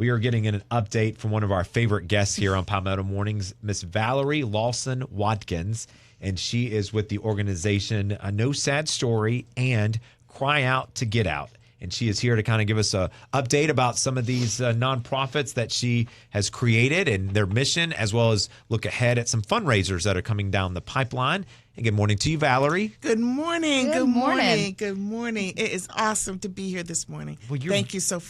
We are getting an update from one of our favorite guests here on Palmetto Mornings, Miss Valerie Lawson Watkins, and she is with the organization No Sad Story and Cry Out to Get Out. And she is here to kind of give us an update about some of these nonprofits that she has created and their mission, as well as look ahead at some fundraisers that are coming down the pipeline. And good morning to you, Valerie. Good morning. Good morning. Good morning. It is awesome to be here this morning. Well, thank you so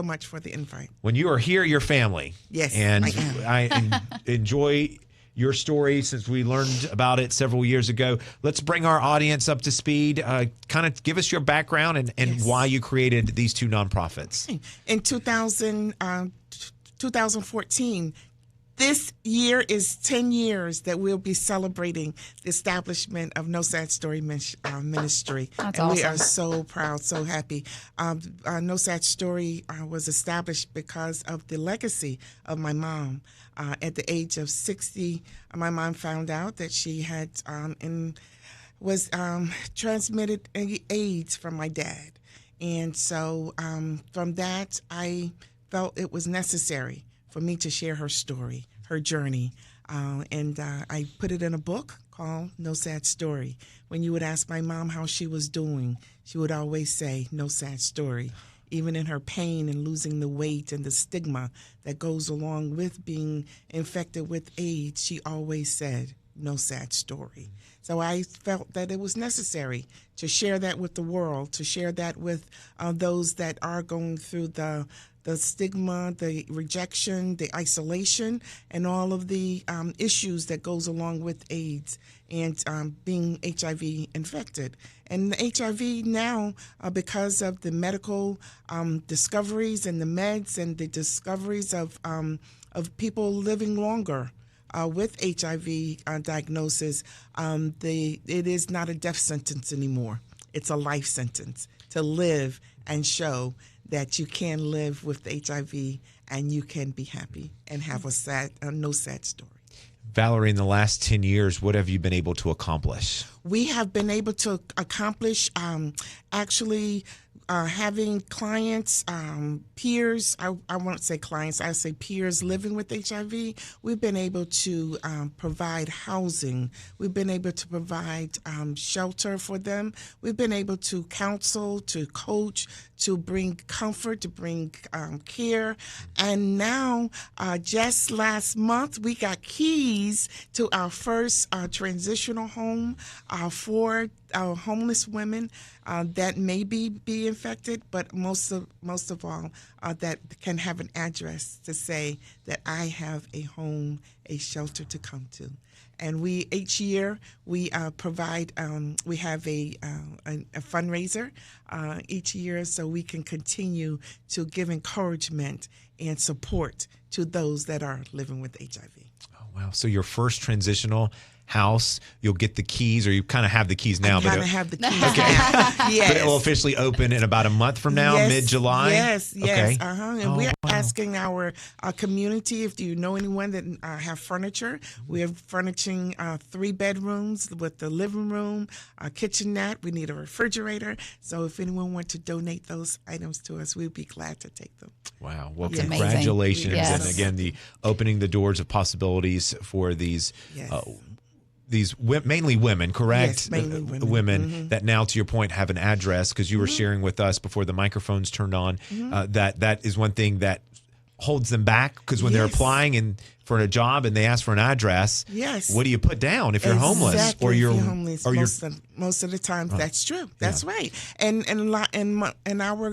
much for the invite. When you are here, you're family. Yes, and I enjoy your story since we learned about it several years ago. Let's bring our audience up to speed. Kind of give us your background and Yes. why you created these two nonprofits. In 2014, this year is 10 years that we'll be celebrating the establishment of No Sad Story Ministry. That's and awesome. We are so proud, so happy. No Sad Story was established because of the legacy of my mom. At the age of 60, my mom found out that she had was transmitted AIDS from my dad. And so from that, I felt it was necessary for me to share her story, her journey. And I put it in a book called No Sad Story. When you would ask my mom how she was doing, she would always say, no sad story. Even in her pain and losing the weight and the stigma that goes along with being infected with AIDS, she always said, no sad story. So I felt that it was necessary to share that with the world, to share that with those that are going through the stigma, the rejection, the isolation, and all of the issues that goes along with AIDS and being HIV infected. And the HIV now, because of the medical discoveries and the meds and the discoveries of people living longer with HIV diagnosis, it is not a death sentence anymore. It's a life sentence to live and show that you can live with HIV and you can be happy and have no sad story. Valerie, in the last 10 years, what have you been able to accomplish? We have been able to accomplish having clients, peers, I won't say clients, I say peers living with HIV. We've been able to provide housing. We've been able to provide shelter for them. We've been able to counsel, to coach, to bring comfort, to bring care. And now, just last month, we got keys to our first transitional home for homeless women that may be infected, but most of all, that can have an address to say that I have a home, a shelter to come to. And each year we provide. We have a fundraiser each year, so we can continue to give encouragement and support to those that are living with HIV. Oh, wow. So your first transitional house, you'll get the keys, or you kind of have the keys now. I kind of have the keys okay. now. Yes. But it will officially open in about a month from now, Yes, mid-July? Yes. Okay. And we're asking our community, if you know anyone that have furniture, we are furnishing 3 bedrooms with the living room, a kitchenette. We need a refrigerator. So if anyone wants to donate those items to us, we'd be glad to take them. Wow. Well, Yes. congratulations. Yes. And again, the opening the doors of possibilities for these Yes. Mainly women, correct? Yes, mainly women. Mm-hmm. That now, to your point, have an address, because you were sharing with us before the microphones turned on, that is one thing that holds them back, because when they're Yes. applying for a job and they ask for an address, Yes. what do you put down if you're homeless? Exactly, Or if you're homeless. or you're Most of the time, that's true. That's right. And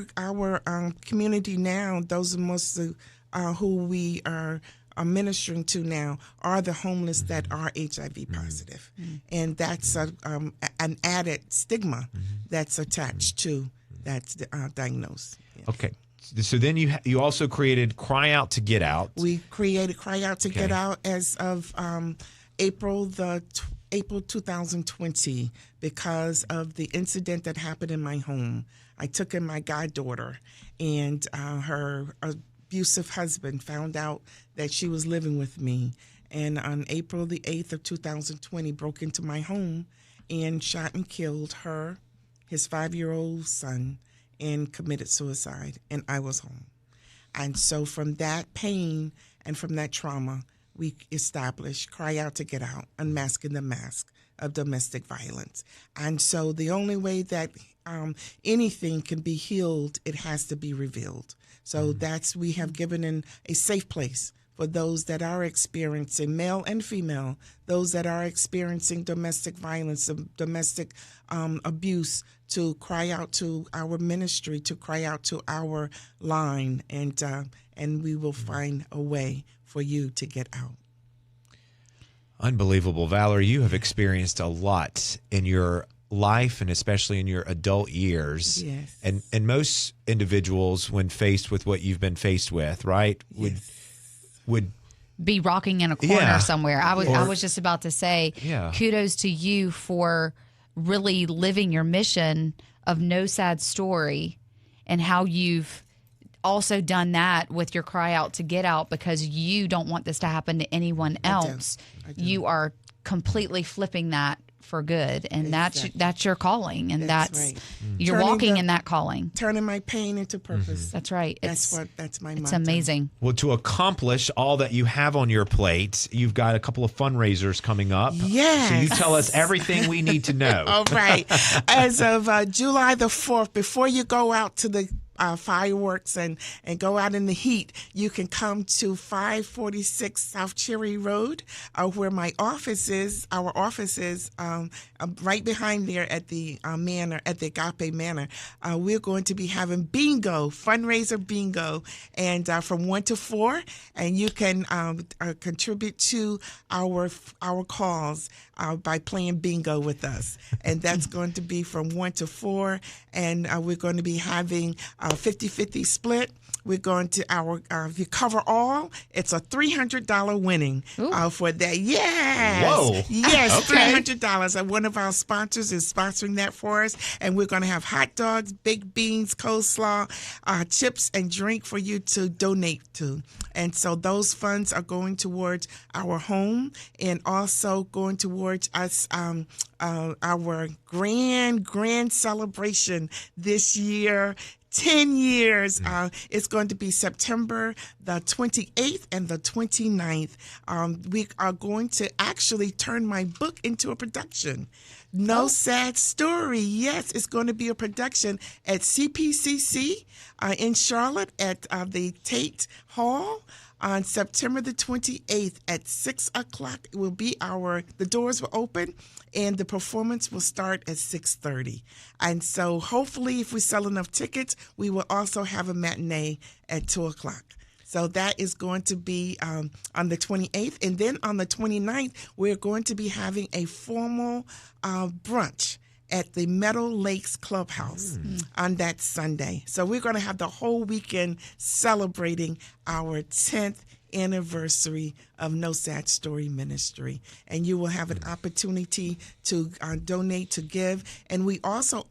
our community now, those are most of who we are ministering to now are the homeless that are HIV positive. And that's an added stigma that's attached to that diagnosis. Yeah. Okay. So then you also created Cry Out to Get Out. We created Cry Out to Get Out as of April 2020 because of the incident that happened in my home. I took in my goddaughter, and her abusive husband found out that she was living with me, and on April the 8th of 2020 broke into my home and shot and killed her, his 5-year-old son, and committed suicide, and I was home. And so from that pain and from that trauma, we established Cry Out to Get Out, Unmasking the Mask of Domestic Violence. And so the only way that anything can be healed, it has to be revealed. So we have given in a safe place for those that are experiencing, male and female, those that are experiencing domestic violence, domestic abuse, to cry out to our ministry, to cry out to our line, and we will find a way for you to get out. Unbelievable. Valerie, you have experienced a lot in your life and especially in your adult years. Yes. And most individuals, when faced with what you've been faced with, right, would be rocking in a corner somewhere. I was just about to say, kudos to you for really living your mission of No Sad Story, and how you've also done that with your Cry Out to Get Out, because you don't want this to happen to anyone else. I do. You are completely flipping that for good, and that's your calling, and that's right. You're walking in that calling, turning my pain into purpose. That's right. That's my motto. It's amazing. Well, to accomplish all that you have on your plate, you've got a couple of fundraisers coming up. Yes. So you tell us everything we need to know. All right. As of July the 4th, before you go out to the fireworks and go out in the heat, you can come to 546 South Cherry Road, where my office is. Our office is right behind there at the manor, at the Agape Manor. We're going to be having bingo, fundraiser bingo, and from 1 to 4, and you can contribute to our cause by playing bingo with us, and that's going to be from 1 to 4, and we're going to be having 50-50 split. We're going to if you cover all, it's a $300 winning for that. Yes. Whoa. Yes, Okay. $300. And one of our sponsors is sponsoring that for us. And we're going to have hot dogs, baked beans, coleslaw, chips, and drink for you to donate to. And so those funds are going towards our home, and also going towards us, our grand celebration this year. 10 years. It's going to be September the 28th and the 29th. We are going to actually turn my book into a production. No Sad Story. Yes, it's going to be a production at CPCC in Charlotte at the Tate Hall. On September the 28th at 6 o'clock, it will be the doors will open, and the performance will start at 6:30. And so hopefully, if we sell enough tickets, we will also have a matinee at 2 o'clock. So that is going to be on the 28th. And then on the 29th, we're going to be having a formal brunch at the Meadow Lakes Clubhouse on that Sunday. So we're going to have the whole weekend celebrating our 10th anniversary of No Sad Story Ministry. And you will have an opportunity to donate, to give. And we also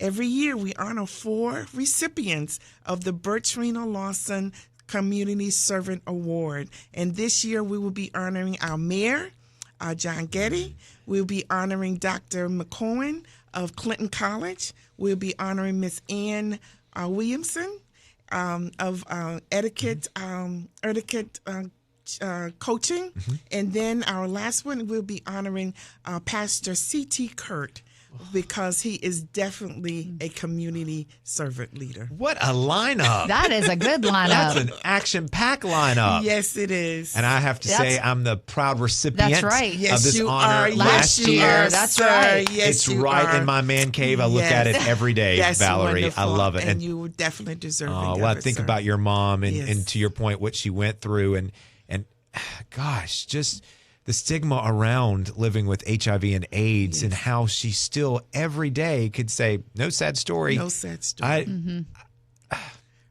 every year we honor 4 recipients of the Bertrina Lawson Community Servant Award. And this year we will be honoring our mayor, John Getty. We'll be honoring Dr. McCohen of Clinton College. We'll be honoring Miss Ann Williamson of etiquette coaching. And then our last one, we'll be honoring Pastor C.T. Kurt, because he is definitely a community servant leader. What a lineup. That is a good lineup. That's an action-packed lineup. Yes, it is. And I have to say, I'm the proud recipient of this honor last year. That's right. Yes, it's right in my man cave. I look at it every day, Valerie. Wonderful. I love it. And you definitely deserve it. Well, I think about your mom and to your point, what she went through. And gosh, just the stigma around living with HIV and AIDS, and how she still every day could say, no sad story. No sad story.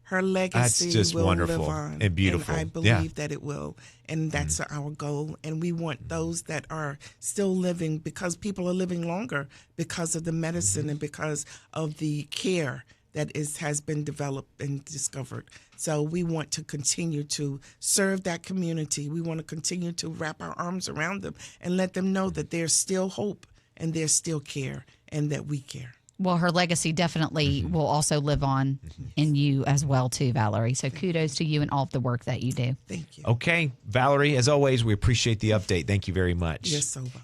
Her legacy that's just will wonderful live on, and beautiful. And I believe that it will, and that's our goal. And we want those that are still living, because people are living longer because of the medicine and because of the care that has been developed and discovered. So we want to continue to serve that community. We want to continue to wrap our arms around them and let them know that there's still hope and there's still care, and that we care. Well, her legacy definitely will also live on in you as well, too, Valerie. So kudos to you and all of the work that you do. Thank you. Okay, Valerie, as always, we appreciate the update. Thank you very much. You're so welcome.